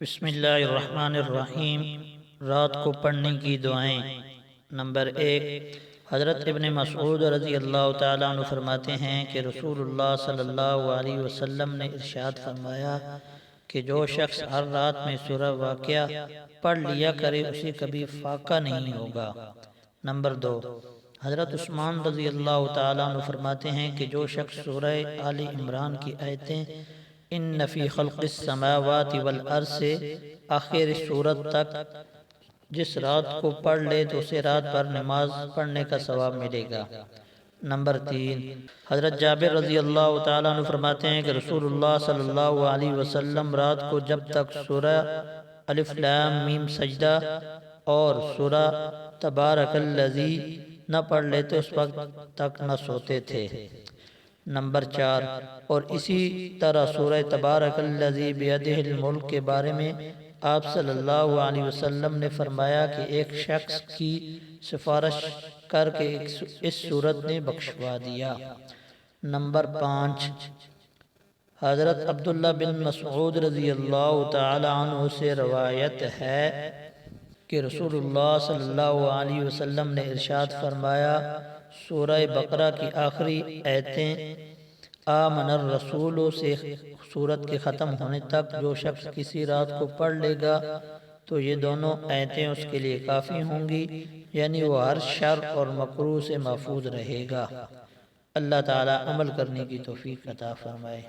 بسم اللہ الرحمن الرحیم۔ رات کو پڑھنے کی دعائیں۔ نمبر 1، حضرت ابن مسعود رضی اللہ تعالیٰ عنہ فرماتے ہیں کہ رسول اللہ صلی اللہ علیہ وسلم نے ارشاد فرمایا کہ جو شخص ہر رات میں سورہ واقعہ پڑھ لیا کرے اسے کبھی فاقہ نہیں ہوگا۔ نمبر 2، حضرت عثمان رضی اللہ تعالیٰ عنہ فرماتے ہیں کہ جو شخص سورہ آل عمران کی آیتیں ان فی خلق السماوات والارض سے آخر سورت تک جس رات کو پڑھ لے تو اسے رات بھر نماز پڑھنے کا ثواب ملے گا۔ نمبر 3، حضرت جابر رضی اللہ تعالیٰ عنہ فرماتے ہیں کہ رسول اللہ صلی اللہ علیہ وسلم رات کو جب تک سورہ الف لام میم سجدہ اور سورہ تبارک الذی نہ پڑھ لیتے اس وقت تک نہ سوتے تھے۔ نمبر 4، اور اسی طرح سورہ تبارک الذی بیدہ الملک کے بارے میں آپ صلی اللہ علیہ وسلم نے فرمایا کہ ایک شخص کی سفارش کر کے اس سورت نے بخشوا دیا۔ نمبر 5، حضرت عبداللہ بن مسعود رضی اللہ تعالی عنہ سے روایت ہے کہ رسول اللہ صلی اللہ علیہ وسلم نے ارشاد فرمایا سورہ بقرہ کی آخری آیتیں آمن الرسول سے سورت کے ختم ہونے تک جو شخص کسی رات کو پڑھ لے گا تو یہ دونوں آیتیں اس کے لیے کافی ہوں گی، یعنی وہ ہر شر اور مکروہ سے محفوظ رہے گا۔ اللہ تعالی عمل کرنے کی توفیق عطا فرمائے۔